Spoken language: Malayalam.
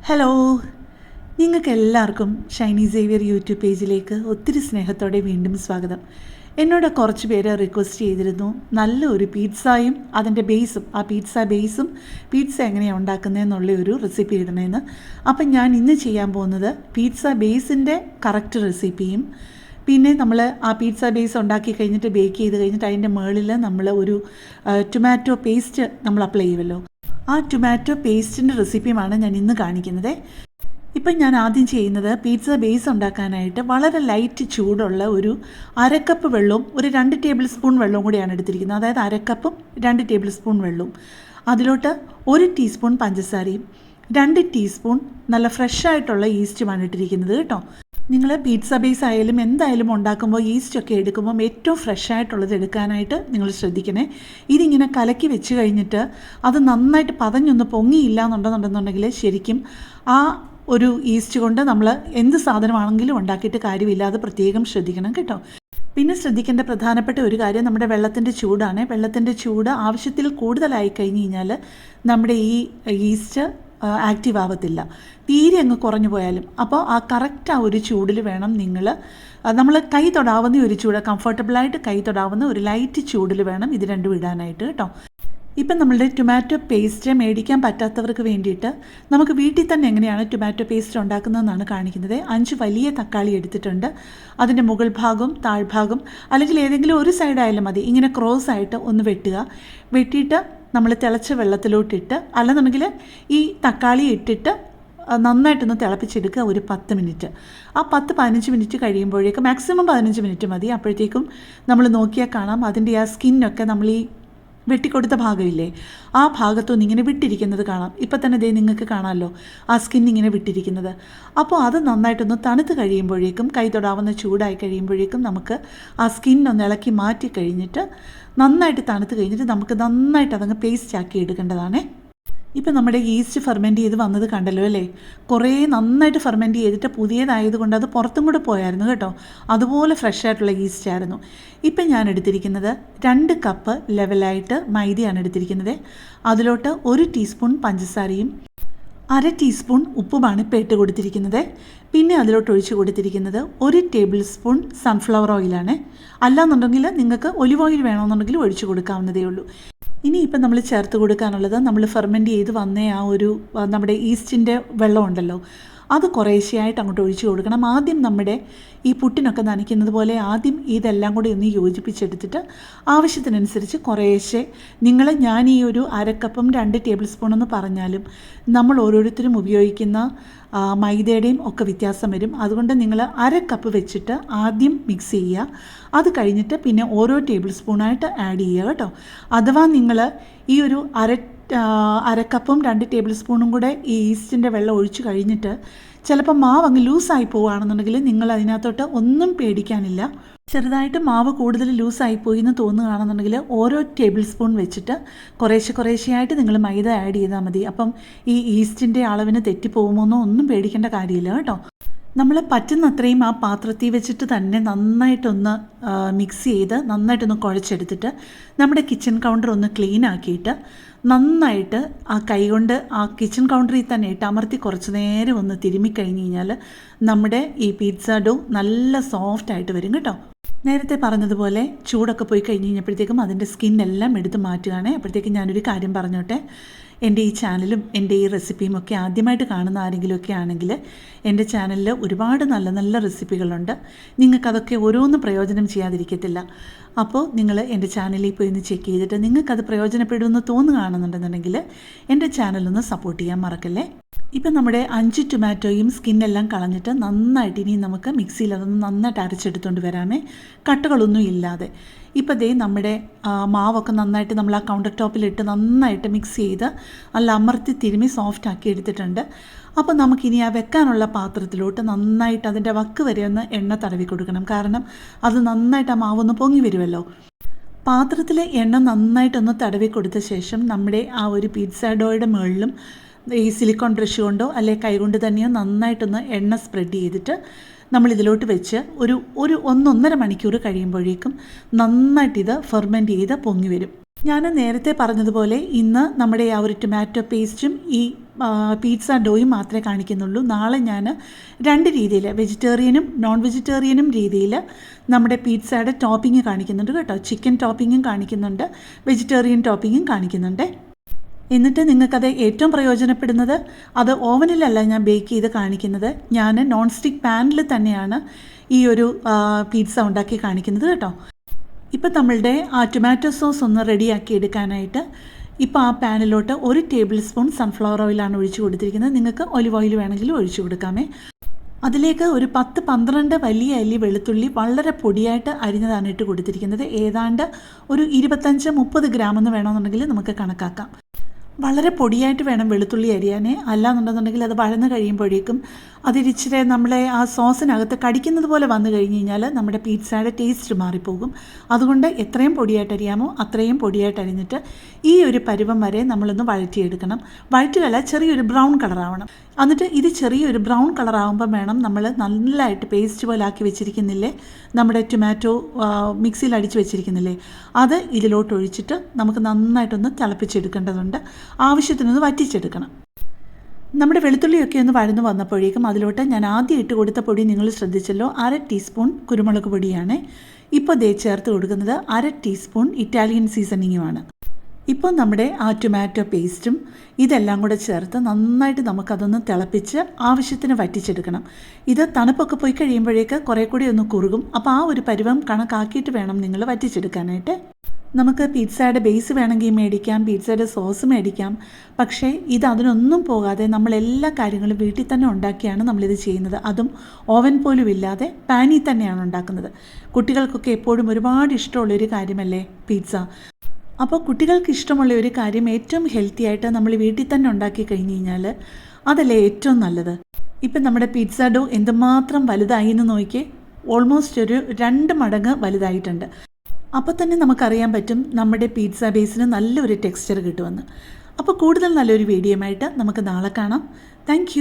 ഹലോ, നിങ്ങൾക്ക് എല്ലാവർക്കും ഷൈനി സേവിയർ യൂട്യൂബ് പേജിലേക്ക് ഒത്തിരി സ്നേഹത്തോടെ വീണ്ടും സ്വാഗതം. എന്നോട് കുറച്ച് പേര് റിക്വസ്റ്റ് ചെയ്തിരുന്നു നല്ലൊരു പിസ്സയും അതിൻ്റെ ബേസും, ആ പിസ്സ എങ്ങനെയാണ് ഉണ്ടാക്കുന്നതെന്നുള്ള ഒരു റെസിപ്പി ഇടണമെന്ന്. അപ്പം ഞാൻ ഇന്ന് ചെയ്യാൻ പോകുന്നത് പിസ്സ ബേസിൻ്റെ കറക്റ്റ് റെസിപ്പിയും, പിന്നെ നമ്മൾ ആ പിസ്സ ബേസ് ഉണ്ടാക്കി കഴിഞ്ഞിട്ട് ബേക്ക് ചെയ്ത് കഴിഞ്ഞിട്ട് അതിൻ്റെ മുകളിൽ നമ്മൾ ഒരു ടൊമാറ്റോ പേസ്റ്റ് നമ്മൾ അപ്ലൈ ചെയ്യുമല്ലോ, ആ ടൊമാറ്റോ പേസ്റ്റിൻ്റെ റെസിപ്പിയുമാണ് ഞാൻ ഇന്ന് കാണിക്കുന്നത്. ഇപ്പം ഞാൻ ആദ്യം ചെയ്യുന്നത് പിസ്സ ബേസ് ഉണ്ടാക്കാനായിട്ട് വളരെ ലൈറ്റ് ചൂടുള്ള ഒരു അരക്കപ്പ് വെള്ളവും ഒരു 2 ടേബിൾ സ്പൂൺ വെള്ളവും കൂടിയാണ് എടുത്തിരിക്കുന്നത്. അതായത് അരക്കപ്പും 2 ടേബിൾ സ്പൂൺ വെള്ളവും, അതിലോട്ട് 1 ടീസ്പൂൺ പഞ്ചസാരയും 2 ടീസ്പൂൺ നല്ല ഫ്രഷ് ആയിട്ടുള്ള ഈസ്റ്റുമാണ് ഇട്ടിരിക്കുന്നത് കേട്ടോ. നിങ്ങൾ പിസ്സ ബേസ് ആയാലും എന്തായാലും ഉണ്ടാക്കുമ്പോൾ ഈസ്റ്റൊക്കെ എടുക്കുമ്പം ഏറ്റവും ഫ്രഷ് ആയിട്ടുള്ളത് എടുക്കാനായിട്ട് നിങ്ങൾ ശ്രദ്ധിക്കണേ. ഇതിങ്ങനെ കലക്കി വെച്ച് കഴിഞ്ഞിട്ട് അത് നന്നായിട്ട് പതഞ്ഞൊന്ന് പൊങ്ങിയില്ല എന്നുണ്ടെന്നുണ്ടെങ്കിൽ ശരിക്കും ആ ഒരു ഈസ്റ്റ് കൊണ്ട് നമ്മൾ എന്ത് സാധനമാണെങ്കിലും ഉണ്ടാക്കിയിട്ട് കാര്യമില്ല. അത് പ്രത്യേകം ശ്രദ്ധിക്കണം കേട്ടോ. പിന്നെ ശ്രദ്ധിക്കേണ്ട പ്രധാനപ്പെട്ട ഒരു കാര്യം നമ്മുടെ വെള്ളത്തിൻ്റെ ചൂടാണ്. വെള്ളത്തിൻ്റെ ചൂട് ആവശ്യത്തിൽ കൂടുതലായി കഴിഞ്ഞ് കഴിഞ്ഞാൽ നമ്മുടെ ഈ ഈസ്റ്റ് ആക്റ്റീവ് ആവത്തില്ല, തീരെ അങ്ങ് കുറഞ്ഞു പോയാലും. അപ്പോൾ ആ കറക്റ്റ് ആ ഒരു ചൂടിൽ വേണം നമ്മൾ കൈ തൊടാവുന്ന ഒരു ചൂട്, കംഫർട്ടബിളായിട്ട് കൈ തൊടാവുന്ന ഒരു ലൈറ്റ് ചൂടിൽ വേണം ഇത് രണ്ടും ഇടാനായിട്ട് കേട്ടോ. ഇപ്പം നമ്മളുടെ ടൊമാറ്റോ പേസ്റ്റ് മേടിക്കാൻ പറ്റാത്തവർക്ക് വേണ്ടിയിട്ട് നമുക്ക് വീട്ടിൽ തന്നെ എങ്ങനെയാണ് ടൊമാറ്റോ പേസ്റ്റ് ഉണ്ടാക്കുന്നതെന്നാണ് കാണിക്കുന്നത്. 5 വലിയ തക്കാളി എടുത്തിട്ടുണ്ട്. അതിൻ്റെ മുകൾ ഭാഗവും താഴ്ഭാഗം അല്ലെങ്കിൽ ഏതെങ്കിലും ഒരു സൈഡായാലും മതി, ഇങ്ങനെ ക്രോസ് ആയിട്ട് ഒന്ന് വെട്ടിയിട്ട് നമ്മൾ തിളച്ച വെള്ളത്തിലോട്ടിട്ട്, അല്ലെന്നുണ്ടെങ്കിൽ ഈ തക്കാളി ഇട്ടിട്ട് നന്നായിട്ടൊന്ന് തിളപ്പിച്ചെടുക്കുക ഒരു 10 മിനിറ്റ്. ആ 10-15 മിനിറ്റ് കഴിയുമ്പോഴേക്കും, മാക്സിമം 15 മിനിറ്റ് മതി, അപ്പോഴത്തേക്കും നമ്മൾ നോക്കിയാൽ കാണാം അതിൻ്റെ ആ സ്കിന്നൊക്കെ നമ്മൾ ഈ വെട്ടിക്കൊടുത്ത ഭാഗമില്ലേ, ആ ഭാഗത്തൊന്നും ഇങ്ങനെ വിട്ടിരിക്കുന്നത് കാണാം. ഇപ്പം തന്നെ ദേ നിങ്ങൾക്ക് കാണാമല്ലോ ആ സ്കിൻ ഇങ്ങനെ വിട്ടിരിക്കുന്നത്. അപ്പോൾ അത് നന്നായിട്ടൊന്ന് തണുത്ത് കഴിയുമ്പോഴേക്കും, കൈ തൊടാവുന്ന ചൂടായി കഴിയുമ്പോഴേക്കും നമുക്ക് ആ സ്കിന്നൊന്ന് ഇളക്കി മാറ്റി കഴിഞ്ഞിട്ട്, നന്നായിട്ട് തണുത്ത് കഴിഞ്ഞിട്ട് നമുക്ക് നന്നായിട്ട് അതങ്ങ് പേസ്റ്റ് ആക്കി എടുക്കേണ്ടതാണ്. ഇപ്പം നമ്മുടെ ഈസ്റ്റ് ഫെർമെൻറ്റ് ചെയ്ത് വന്നത് കണ്ടല്ലോ അല്ലേ. കുറേ നന്നായിട്ട് ഫെർമെൻറ്റ് ചെയ്തിട്ട് പുതിയതായതുകൊണ്ട് അത് പുറത്തും കൂടെ പോയായിരുന്നു കേട്ടോ. അതുപോലെ ഫ്രഷ് ആയിട്ടുള്ള ഈസ്റ്റ് ആയിരുന്നു. ഇപ്പം ഞാൻ എടുത്തിരിക്കുന്നത് 2 കപ്പ് ലെവലായിട്ട് മൈദയാണ് എടുത്തിരിക്കുന്നത്. അതിലോട്ട് 1 ടീസ്പൂൺ പഞ്ചസാരയും 1/2 ടീസ്പൂൺ ഉപ്പുമാണ് ഇപ്പം ഇട്ട് കൊടുത്തിരിക്കുന്നത്. പിന്നെ അതിലോട്ട് ഒഴിച്ച് കൊടുത്തിരിക്കുന്നത് 1 ടേബിൾ സ്പൂൺ സൺഫ്ലവർ ഓയിലാണ്. അല്ലാന്നുണ്ടെങ്കിൽ നിങ്ങൾക്ക് ഒലിവ് ഓയിൽ വേണമെന്നുണ്ടെങ്കിൽ ഒഴിച്ച് കൊടുക്കാവുന്നതേ ഉള്ളൂ. ഇനി ഇപ്പം നമ്മൾ ചേർത്ത് കൊടുക്കാനുള്ളത് നമ്മൾ ഫെർമെൻറ്റ് ചെയ്ത് വന്ന ആ ഒരു നമ്മുടെ ഈസ്റ്റിൻ്റെ വെള്ളമുണ്ടല്ലോ, അത് കുറേശ്ശെയായിട്ട് അങ്ങോട്ട് ഒഴിച്ച് കൊടുക്കണം. ആദ്യം നമ്മുടെ ഈ പുട്ടിനൊക്കെ നനയ്ക്കുന്നത് പോലെ ആദ്യം ഇതെല്ലാം കൂടി ഒന്ന് യോജിപ്പിച്ചെടുത്തിട്ട് ആവശ്യത്തിനനുസരിച്ച് കുറേശ്ശെ ഞാൻ ഈ ഒരു അരക്കപ്പും 2 ടേബിൾ സ്പൂൺ എന്ന് പറഞ്ഞാലും നമ്മൾ ഓരോരുത്തരും ഉപയോഗിക്കുന്ന മൈദയുടെയും ഒക്കെ വ്യത്യാസം വരും. അതുകൊണ്ട് നിങ്ങൾ 1/2 കപ്പ് വെച്ചിട്ട് ആദ്യം മിക്സ് ചെയ്യുക. അത് കഴിഞ്ഞിട്ട് പിന്നെ ഓരോ ടേബിൾ സ്പൂണായിട്ട് ആഡ് ചെയ്യുക കേട്ടോ. അഥവാ നിങ്ങൾ ഈ ഒരു അരക്കപ്പും 2 ടേബിൾ സ്പൂണും കൂടെ ഈ ഈസ്റ്റിൻ്റെ വെള്ളം ഒഴിച്ച് കഴിഞ്ഞിട്ട് ചിലപ്പോൾ മാവ് അങ്ങ് ലൂസായി പോവുകയാണെന്നുണ്ടെങ്കിൽ നിങ്ങൾ അതിനകത്തോട്ട് ഒന്നും പേടിക്കാനില്ല. ചെറുതായിട്ട് മാവ് കൂടുതൽ ലൂസായിപ്പോയി എന്ന് തോന്നുകയാണെന്നുണ്ടെങ്കിൽ ഓരോ ടേബിൾ സ്പൂൺ വെച്ചിട്ട് കുറേശ്ശെയായിട്ട് നിങ്ങൾ മൈദ ആഡ് ചെയ്താൽ മതി. അപ്പം ഈ ഈസ്റ്റിൻ്റെ അളവിന് തെറ്റിപ്പോകുമോന്നോ ഒന്നും പേടിക്കേണ്ട കാര്യമില്ല കേട്ടോ. നമ്മൾ പറ്റുന്നത്രയും ആ പാത്രത്തിൽ വെച്ചിട്ട് തന്നെ നന്നായിട്ടൊന്ന് മിക്സ് ചെയ്ത് നന്നായിട്ടൊന്ന് കുഴച്ചെടുത്തിട്ട് നമ്മുടെ കിച്ചൺ കൗണ്ടർ ഒന്ന് ക്ലീൻ ആക്കിയിട്ട് നന്നായിട്ട് ആ കൈകൊണ്ട് ആ കിച്ചൺ കൗണ്ടറിൽ തന്നെ ഇട്ട് അമർത്തി കുറച്ച് നേരം ഒന്ന് തിരുമ്മിക്കഴിഞ്ഞ് കഴിഞ്ഞാൽ നമ്മുടെ ഈ പിസ്സ ഡോ നല്ല സോഫ്റ്റായിട്ട് വരും കേട്ടോ. നേരത്തെ പറഞ്ഞതുപോലെ ചൂടൊക്കെ പോയി കഴിഞ്ഞ് കഴിഞ്ഞപ്പോഴത്തേക്കും അതിൻ്റെ സ്കിന്നെല്ലാം എടുത്ത് മാറ്റുകയാണ്. അപ്പോഴത്തേക്കും ഞാനൊരു കാര്യം പറഞ്ഞോട്ടെ. എൻ്റെ ഈ ചാനലും എൻ്റെ ഈ റെസിപ്പിയും ഒക്കെ ആദ്യമായിട്ട് കാണുന്ന ആരെങ്കിലുമൊക്കെ ആണെങ്കിൽ എൻ്റെ ചാനലിൽ ഒരുപാട് നല്ല നല്ല റെസിപ്പികളുണ്ട്. നിങ്ങൾക്കതൊക്കെ ഓരോന്നും പ്രയോജനം ചെയ്യാതിരിക്കത്തില്ല. അപ്പോൾ നിങ്ങൾ എൻ്റെ ചാനലിൽ പോയി ഒന്ന് ചെക്ക് ചെയ്തിട്ട് നിങ്ങൾക്കത് പ്രയോജനപ്പെടുമെന്ന് തോന്നുകയാണെന്നുണ്ടെന്നുണ്ടെങ്കിൽ എൻ്റെ ചാനലൊന്ന് സപ്പോർട്ട് ചെയ്യാൻ മറക്കല്ലേ. ഇപ്പം നമ്മുടെ 5 ടൊമാറ്റോയും സ്കിന്നെല്ലാം കളഞ്ഞിട്ട് നന്നായിട്ട് ഇനി നമുക്ക് മിക്സിയിൽ അതൊന്ന് നന്നായിട്ട് അരച്ചെടുത്തുകൊണ്ട് വരാമേ, കട്ടകളൊന്നും ഇല്ലാതെ. ഇപ്പോൾ ദേ നമ്മുടെ മാവൊക്കെ നന്നായിട്ട് നമ്മൾ ആ കൗണ്ടർ ടോപ്പിലിട്ട് നന്നായിട്ട് മിക്സ് ചെയ്ത് നല്ല അമർത്തി തിരുമ്മി സോഫ്റ്റ് ആക്കി എടുത്തിട്ടുണ്ട്. അപ്പോൾ നമുക്കിനി ആ വെക്കാനുള്ള പാത്രത്തിലോട്ട് നന്നായിട്ട് അതിൻ്റെ വക്ക് വരെ ഒന്ന് എണ്ണ തടവി കൊടുക്കണം. കാരണം അത് നന്നായിട്ട് ആ മാവൊന്ന് പൊങ്ങി വരുമല്ലോ. പാത്രത്തിൽ എണ്ണ നന്നായിട്ടൊന്ന് തടവി കൊടുത്ത ശേഷം നമ്മുടെ ആ ഒരു പിസ്സ ഡോയുടെ മുകളിലും ഈ സിലിക്കോൺ ബ്രഷ് കൊണ്ടോ അല്ലെങ്കിൽ കൈകൊണ്ട് തന്നെയോ നന്നായിട്ടൊന്ന് എണ്ണ സ്പ്രെഡ് ചെയ്തിട്ട് നമ്മളിതിലോട്ട് വെച്ച് ഒരു 1-1.5 മണിക്കൂർ കഴിയുമ്പോഴേക്കും നന്നായിട്ടിത് ഫെർമെൻറ്റ് ചെയ്ത് പൊങ്ങി വരും. ഞാൻ നേരത്തെ പറഞ്ഞതുപോലെ ഇന്ന് നമ്മുടെ ആ ഒരു ടൊമാറ്റോ പേസ്റ്റും ഈ പിസ്സ ഡോയും മാത്രമേ കാണിക്കുന്നുള്ളൂ. നാളെ ഞാൻ 2 രീതിയിൽ, വെജിറ്റേറിയനും നോൺ വെജിറ്റേറിയനും രീതിയിൽ നമ്മുടെ പിസ്സയുടെ ടോപ്പിംഗ് കാണിക്കുന്നുണ്ട് കേട്ടോ. ചിക്കൻ ടോപ്പിങ്ങും കാണിക്കുന്നുണ്ട്, വെജിറ്റേറിയൻ ടോപ്പിങ്ങും കാണിക്കുന്നുണ്ട്. എന്നിട്ട് നിങ്ങൾക്കത് ഏറ്റവും പ്രയോജനപ്പെടുന്നത് അത് ഓവനിലല്ല ഞാൻ ബേക്ക് ചെയ്ത് കാണിക്കുന്നത്, ഞാൻ നോൺ സ്റ്റിക്ക് പാനിൽ തന്നെയാണ് ഈ ഒരു പിസ്സ ഉണ്ടാക്കി കാണിക്കുന്നത് കേട്ടോ. ഇപ്പം നമ്മളുടെ ആ ടൊമാറ്റോ സോസ് ഒന്ന് റെഡിയാക്കി എടുക്കാനായിട്ട് ഇപ്പോൾ ആ പാനിലോട്ട് 1 ടേബിൾ സ്പൂൺ സൺഫ്ലവർ ഓയിലാണ് ഒഴിച്ചു കൊടുത്തിരിക്കുന്നത്. നിങ്ങൾക്ക് ഒലിവ് ഓയിൽ വേണമെങ്കിലും ഒഴിച്ചു കൊടുക്കാമേ. അതിലേക്ക് ഒരു 10-12 വലിയ അല്ലി വെളുത്തുള്ളി വളരെ പൊടിയായിട്ട് അരിഞ്ഞതാണ് ഇട്ട് കൊടുത്തിരിക്കുന്നത്. ഏതാണ്ട് ഒരു 25-30 ഗ്രാം എന്ന് വേണമെന്നുണ്ടെങ്കിൽ നമുക്ക് കണക്കാക്കാം. വളരെ പൊടിയായിട്ട് വേണം വെളുത്തുള്ളി അരിയാനേ, അല്ലാന്നുണ്ടെന്നുണ്ടെങ്കിൽ അത് വഴന്ന് കഴിയുമ്പോഴേക്കും അതിരിച്ചിരി നമ്മളെ ആ സോസിനകത്ത് കടിക്കുന്നത് പോലെ വന്നു കഴിഞ്ഞ് കഴിഞ്ഞാൽ നമ്മുടെ പിസ്സയുടെ ടേസ്റ്റ് മാറിപ്പോകും. അതുകൊണ്ട് എത്രയും പൊടിയായിട്ട് അരിയാമോ അത്രയും പൊടിയായിട്ട് അരിഞ്ഞിട്ട് ഈ ഒരു പരുവം വരെ നമ്മളൊന്ന് വഴറ്റിയെടുക്കണം. വഴറ്റുകയല്ല, ചെറിയൊരു ബ്രൗൺ കളറാവണം. എന്നിട്ട് ഇത് ചെറിയൊരു ബ്രൗൺ കളറാകുമ്പോൾ വേണം നമ്മൾ നല്ലതായിട്ട് പേസ്റ്റ് പോലെ ആക്കി വെച്ചിരിക്കുന്നില്ലേ, നമ്മുടെ ടൊമാറ്റോ മിക്സിയിൽ അടിച്ച് വെച്ചിരിക്കുന്നില്ലേ, അത് ഇതിലോട്ട് ഒഴിച്ചിട്ട് നമുക്ക് നന്നായിട്ടൊന്ന് തിളപ്പിച്ചെടുക്കേണ്ടതുണ്ട്. ആവശ്യത്തിനൊന്ന് വറ്റിച്ചെടുക്കണം. നമ്മുടെ വെളുത്തുള്ളിയൊക്കെ ഒന്ന് വഴന്ന് വന്നപ്പോഴേക്കും അതിലോട്ട് ഞാൻ ആദ്യം ഇട്ട് കൊടുത്ത പൊടി നിങ്ങൾ ശ്രദ്ധിച്ചല്ലോ, 1/2 ടീസ്പൂൺ കുരുമുളക് പൊടിയാണ്. ഇപ്പോൾ ദേ ചേർത്ത് കൊടുക്കുന്നത് 1/2 ടീസ്പൂൺ ഇറ്റാലിയൻ സീസണിങ്ങുമാണ്. ഇപ്പോൾ നമ്മുടെ ആ ടൊമാറ്റോ പേസ്റ്റും ഇതെല്ലാം കൂടെ ചേർത്ത് നന്നായിട്ട് നമുക്കതൊന്ന് തിളപ്പിച്ച് ആവശ്യത്തിന് വറ്റിച്ചെടുക്കണം. ഇത് തണുപ്പൊക്കെ പോയി കഴിയുമ്പോഴേക്ക് കുറേ കൂടി ഒന്ന് കുറുകും. അപ്പോൾ ആ ഒരു പരുവം കണക്കാക്കിയിട്ട് വേണം നിങ്ങൾ വറ്റിച്ചെടുക്കാനായിട്ട്. നമുക്ക് പിസ്സയുടെ ബേസ് വേണമെങ്കിൽ മേടിക്കാം, പിസ്സയുടെ സോസ് മേടിക്കാം. പക്ഷേ ഇത് അതിനൊന്നും പോകാതെ നമ്മളെല്ലാ കാര്യങ്ങളും വീട്ടിൽ തന്നെ ഉണ്ടാക്കിയാണ് നമ്മളിത് ചെയ്യുന്നത്. അതും ഓവൻ പോലും ഇല്ലാതെ പാനിൽ തന്നെയാണ് ഉണ്ടാക്കുന്നത്. കുട്ടികൾക്കൊക്കെ എപ്പോഴും ഒരുപാട് ഇഷ്ടമുള്ളൊരു കാര്യമല്ലേ പിസ്സ. അപ്പോൾ കുട്ടികൾക്ക് ഇഷ്ടമുള്ള ഒരു കാര്യം ഏറ്റവും ഹെൽത്തി ആയിട്ട് നമ്മൾ വീട്ടിൽ തന്നെ ഉണ്ടാക്കി കഴിഞ്ഞ് കഴിഞ്ഞാൽ അതല്ലേ ഏറ്റവും നല്ലത്. ഇപ്പം നമ്മുടെ പിസ്സ ഡോ എന്തുമാത്രം വലുതായി എന്ന് നോക്കിയേ, ഓൾമോസ്റ്റ് ഒരു 2 മടങ്ങ് വലുതായിട്ടുണ്ട്. അപ്പോൾ തന്നെ നമുക്കറിയാൻ പറ്റും നമ്മുടെ പിസ്സ ബേസിന് നല്ലൊരു ടെക്സ്ചർ കിട്ടുമെന്ന്. അപ്പോൾ കൂടുതൽ നല്ലൊരു വീഡിയോയുമായിട്ട് നമുക്ക് നാളെ കാണാം. താങ്ക്